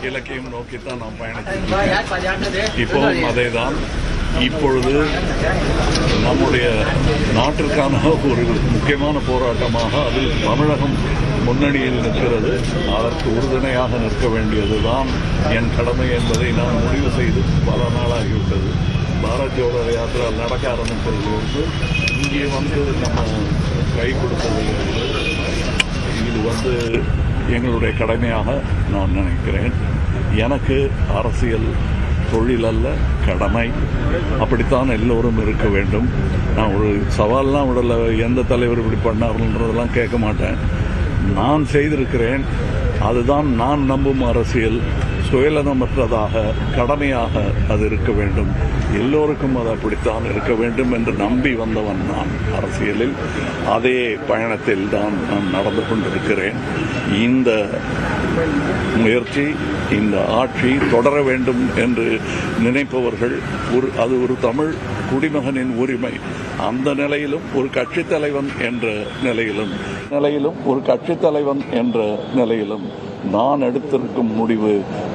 இலக்கையும் நோக்கித்தான் நாம் பயணித்திருக்கிறோம். இப்போவும் அதேதான். இப்பொழுது நம்முடைய நாட்டிற்கான ஒரு முக்கியமான போராட்டமாக அதில் தமிழகம் முன்னணியில் நிற்கிறது. அதற்கு உறுதுணையாக நிற்க வேண்டியதுதான் என் கடமை என்பதை நான் முடிவு செய்து பல நாளாகிவிட்டது. பாரத் ஜோடோ யாத்திரா நடக்க ஆரம்பித்ததிலிருந்து இங்கே நம்ம கை கொடுத்தது இது எங்களுடைய கடமையாக நான் நினைக்கிறேன். எனக்கு அரசியல் தொழில் அல்ல, கடமை. அப்படித்தான் எல்லோரும் இருக்க வேண்டும். நான் ஒரு சவால்லாம் விடல, எந்த தலைவர் இப்படி பண்ணார்ன்றதெல்லாம் கேட்க மாட்டேன். நான் செய்திருக்கிறேன். அதுதான் நான் நம்பும் அரசியல். சுயநலமற்றதாக, கடமையாக அது இருக்க வேண்டும். எல்லோருக்கும் அது அப்படித்தான் இருக்க வேண்டும் என்று நம்பி வந்தவன் நான் அரசியலில். அதே பயணத்தில் தான் நான் நடந்து கொண்டிருக்கிறேன். இந்த முயற்சி, இந்த ஆட்சி தொடர வேண்டும் என்று நினைப்பவர்கள் அது ஒரு தமிழ் குடிமகனின் உரிமை. அந்த நிலையிலும் ஒரு கட்சித் தலைவன் என்ற நிலையிலும் நான் எடுத்திருக்கும் முடிவு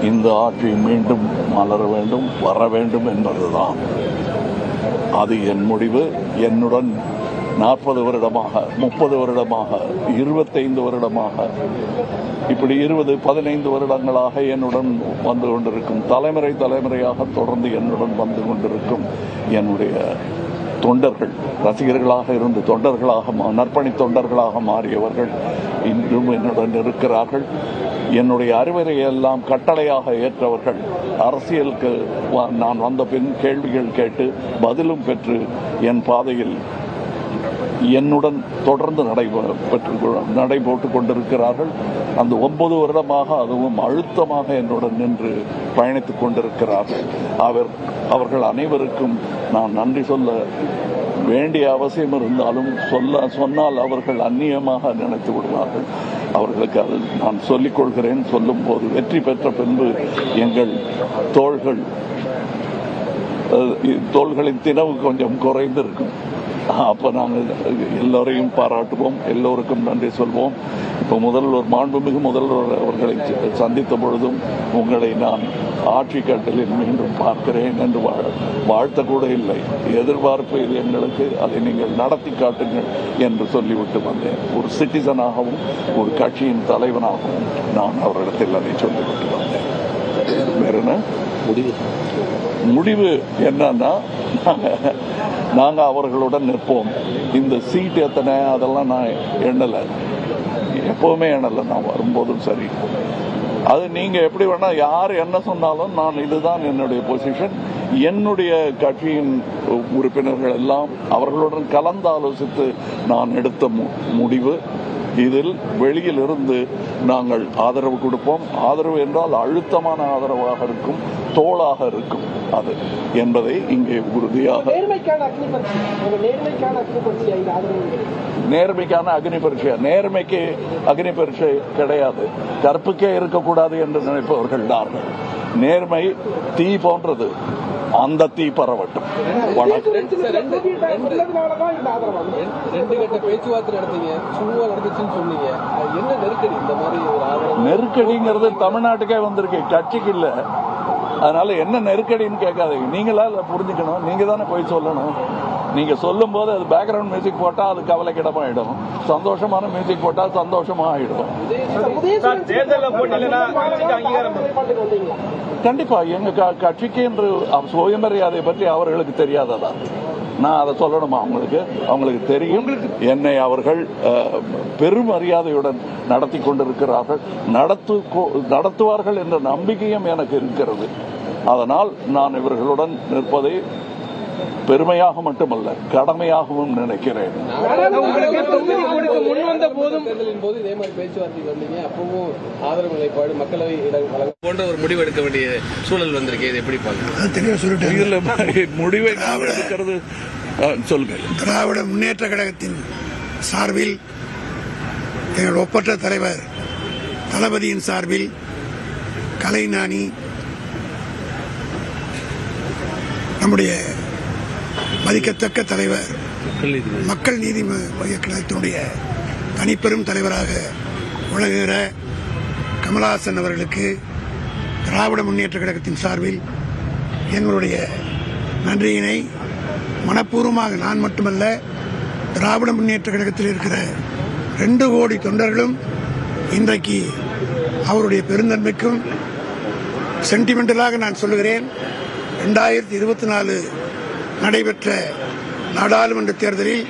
இந்த ஆட்சி மீண்டும் மலர வேண்டும், வர வேண்டும் என்பதுதான். அது என் முடிவு. என்னுடன் 40 வருடமாக, 30 வருடமாக, 25 வருடமாக, இப்படி 20-15 வருடங்களாக என்னுடன் வந்து கொண்டிருக்கும், தலைமுறையாக தொடர்ந்து என்னுடன் வந்து கொண்டிருக்கும் என்னுடைய தொண்டர்கள், ரசிகர்களாக இருந்து தொண்டர்களாக, நற்பணி தொண்டர்களாக மாறியவர்கள் இன்றும் என்னுடன் இருக்கிறார்கள். என்னுடைய அறிவுரையெல்லாம் கட்டளையாக ஏற்றவர்கள், அரசியலுக்கு நான் வந்த பின் கேள்விகள் கேட்டு பதிலும் பெற்று என் பாதையில் என்னுடன் தொடர்ந்து நடைபோட்டுக் கொண்டிருக்கிறார்கள். அந்த 9 வருடமாக அதுவும் அழுத்தமாக என்னுடன் நின்று பயணித்துக் கொண்டிருக்கிறார்கள். அவர்கள் அனைவருக்கும் நான் நன்றி சொல்ல வேண்டிய அவசியம் இருந்தாலும் சொன்னால் அவர்கள் அந்நியமாக நினைத்து விடுவார்கள். அவர்களுக்கு அது நான் சொல்லிக் கொள்கிறேன். சொல்லும் போது வெற்றி பெற்ற பின்பு எங்கள் தோள்களின் தினவு கொஞ்சம் குறைந்திருக்கும். அப்ப நாங்கள் எல்லோரையும் பாராட்டுவோம், எல்லோருக்கும் நன்றி சொல்வோம். இப்போ மாண்புமிகு முதல்வர் அவர்களை சந்தித்த பொழுதும் உங்களை நான் ஆட்சி கட்டலில் மீண்டும் பார்க்கிறேன் என்று வாழ்த்த கூட இல்லை. எதிர்பார்ப்பு இது எங்களுக்கு, அதை நீங்கள் நடத்தி காட்டுங்கள் என்று சொல்லிவிட்டு வந்தேன். ஒரு சிட்டிசனாகவும் ஒரு கட்சியின் தலைவனாகவும் நான் அவரிடத்தில் அதை சொல்லிவிட்டு வந்தேன். வேற என்ன முடிவு என்னன்னா, நாங்கள் அவர்களுடன் நிற்போம். இந்த சீட் எத்தனை அதெல்லாம் நான் எண்ணலை, எப்பவுமே எண்ணலை. நான் வரும்போதும் சரி, அது நீங்க எப்படி வேணா யார் என்ன சொன்னாலும் நான் இதுதான் என்னுடைய பொசிஷன். என்னுடைய கட்சியின் உறுப்பினர்கள் எல்லாம் அவர்களுடன் கலந்து ஆலோசித்து நான் எடுத்த முடிவு. இதில் வெளியில் இருந்து நாங்கள் ஆதரவு கொடுப்போம். ஆதரவு என்றால் அழுத்தமான ஆதரவாக இருக்கும், தோளாக இருக்கும் அது என்பதை இங்கே உறுதியாக. நேர்மைக்கான அக்னி பரீட்சை, நேர்மைக்கு அக்னி பரீட்சை கிடையாது. கற்புக்கே இருக்கக்கூடாது என்று நினைப்பவர்கள் தார்கள். நேர்மை தீ போன்றது, அந்த தீ பரவட்டும். நெருக்கடிங்கிறது தமிழ்நாட்டுக்கே வந்திருக்கு, கட்சிக்கு இல்ல. அதனால என்ன நெருக்கடின்னு கேட்காதீங்க. நீங்களா புரிஞ்சுக்கணும், நீங்க தானே போய் சொல்லணும். நீங்க சொல்லும் போது அது பேக்ரவுண்ட் மியூசிக் போட்டா அது கவலைக்கிடமாயிடும், சந்தோஷமான மியூசிக் போட்டா சந்தோஷமா ஆயிடும். கண்டிப்பா எங்க கட்சிக்கு என்று சுயமரியாதை பற்றி அவர்களுக்கு தெரியாததா? நான் அதை சொல்லணுமா? அவங்களுக்கு தெரியும். என்னை அவர்கள் பெரும் மரியாதையுடன் நடத்தி கொண்டிருக்கிறார்கள், நடத்துவார்கள் என்ற நம்பிக்கையும் எனக்கு இருக்கிறது. அதனால் நான் இவர்களுடன் நிற்பதை பெருமையாக மட்டுமல்ல, கடமையாகவும் நினைக்கிறேன். போன்ற ஒரு முடிவு எடுக்க வேண்டிய சூழல் வந்திருக்கு. எப்படி முடிவை எடுக்கிறது சொல்லுங்க. திராவிட முன்னேற்ற கழகத்தின் சார்பில் எங்கள் ஒப்பற்ற தலைவர் தளபதியின் சார்பில் கலைஞானி, நம்முடைய மதிக்கத்தக்க தலைவர், மக்கள் நீதி மைய கழகத்தினுடைய தனிப்பெரும் தலைவராக விளங்குகிற கமலஹாசன் அவர்களுக்கு திராவிட முன்னேற்ற கழகத்தின் சார்பில் எங்களுடைய நன்றியினை மனப்பூர்வமாக நான் மட்டுமல்ல, திராவிட முன்னேற்ற கழகத்தில் இருக்கிற 2 கோடி தொண்டர்களும் இன்றைக்கு அவருடைய பெருந்தன்மைக்கும் சென்டிமெண்டலாக நான் சொல்லுகிறேன். 2024 நடைபெற்ற நாடாளுமன்ற தேர்தலில்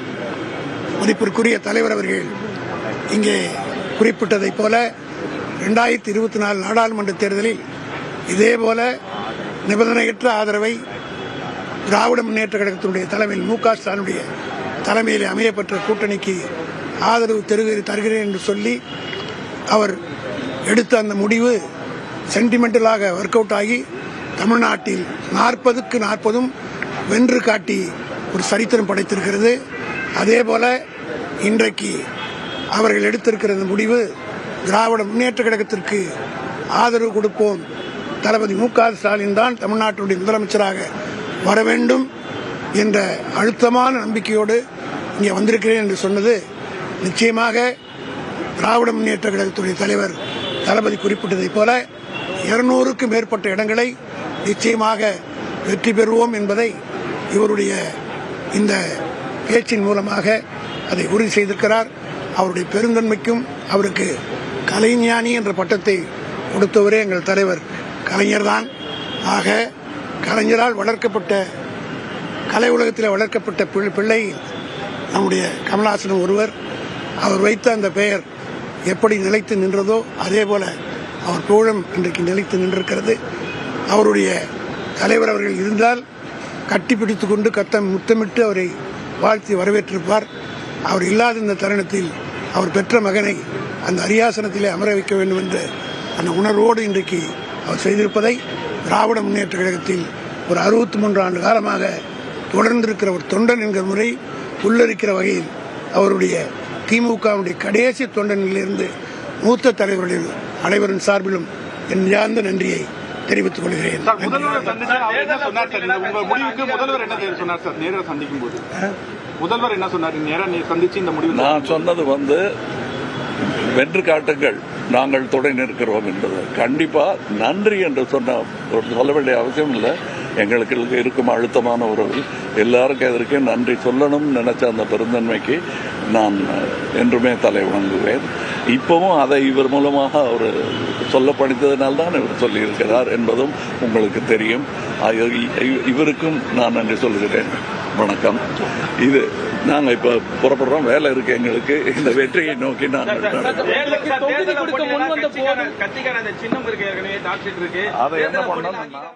மதிப்பிற்குரிய தலைவர் அவர்கள் இங்கே குறிப்பிட்டதைப் போல 2024 நாடாளுமன்ற தேர்தலில் இதேபோல நிபந்தனையற்ற ஆதரவை திராவிட முன்னேற்ற கழகத்தினுடைய தலைமையில் மு க ஸ்டாலினுடைய தலைமையில் அமையப்பெற்ற கூட்டணிக்கு ஆதரவு தருகிறேன் என்று சொல்லி அவர் எடுத்த அந்த முடிவு சென்டிமெண்டலாக ஒர்க் அவுட் ஆகி தமிழ்நாட்டில் 40க்கு 40 வென்று காட்டி ஒரு சரித்திரம் படைத்திருக்கிறது. அதேபோல இன்றைக்கு அவர்கள் எடுத்திருக்கிற இந்த முடிவு திராவிட முன்னேற்ற கழகத்திற்கு ஆதரவு கொடுப்போம், தளபதி மு க ஸ்டாலின் தான் தமிழ்நாட்டினுடைய முதலமைச்சராக வர வேண்டும் என்ற அழுத்தமான நம்பிக்கையோடு இங்கே வந்திருக்கிறேன் என்று சொன்னது நிச்சயமாக திராவிட முன்னேற்ற கழகத்துடைய தலைவர் தளபதி குறிப்பிட்டதைப் போல 200க்கும் மேற்பட்ட இடங்களை நிச்சயமாக வெற்றி பெறுவோம் என்பதை இவருடைய இந்த பேச்சின் மூலமாக அதை உறுதி செய்திருக்கிறார். அவருடைய பெருந்தன்மைக்கும் அவருக்கு கலைஞானி என்ற பட்டத்தை கொடுத்தவரே எங்கள் தலைவர் கலைஞர்தான். ஆக கலைஞரால் வளர்க்கப்பட்ட கலை உலகத்தில் வளர்க்கப்பட்ட பிள்ளை நம்முடைய கமலஹாசன் ஒருவர். அவர் வைத்த அந்த பெயர் எப்படி நிலைத்து நின்றதோ அதே போல அவர் புகழும் இன்றைக்கு நிலைத்து நின்றிருக்கிறது. அவருடைய தலைவர் அவர்கள் இருந்தால் கட்டிப்பிடித்துக் கொண்டு முத்தமிட்டு அவரை வாழ்த்தி வரவேற்றிருப்பார். அவர் இல்லாத இந்த தருணத்தில் அவர் பெற்ற மகனை அந்த அரியாசனத்திலே அமர வைக்க வேண்டும் என்ற அந்த உணர்வோடு இன்றைக்கு அவர் செய்திருப்பதை திராவிட முன்னேற்ற கழகத்தில் ஒரு 63 ஆண்டு காலமாக தொடர்ந்திருக்கிற ஒரு தொண்டன் என்கிற முறை உள்ளிருக்கிற வகையில் அவருடைய திமுகவுடைய கடைசி தொண்டனிலிருந்து மூத்த தலைவர்களின் அனைவரின் சார்பிலும் என் சார்ந்த நன்றியை தெரிவித்துக் கொள்கிறேன். முதல்வர் என்ன சொன்னார் நேரில் சந்திச்சு இந்த முடிவு? நான் சொன்னது வென்று காட்டுங்கள், நாங்கள் துணை நிற்கிறோம் என்பது. கண்டிப்பா நன்றி என்று சொல்ல வேண்டிய அவசியம் இல்லை. எங்களுக்கு இருக்கும் அழுத்தமான உறவு எல்லாருக்கும் எதற்கு நன்றி சொல்லணும்னு நினைச்ச அந்த பெருந்தன்மைக்கு நான் என்றுமே தலை வணங்குவேன். இப்பவும் அதை இவர் மூலமாக அவர் சொல்ல படித்ததனால்தான் இவர் சொல்லியிருக்கிறார் என்பதும் உங்களுக்கு தெரியும். இவருக்கும் நான் நன்றி சொல்கிறேன். வணக்கம். இது நாங்கள் இப்ப புறப்படுறோம், வேலை இருக்கு எங்களுக்கு. இந்த வெற்றியை நோக்கி நாங்கள் சின்னம் இருக்கு, ஏற்கனவே டார்ச் ஷீட் இருக்கு. அதை என்ன பண்ணணும்?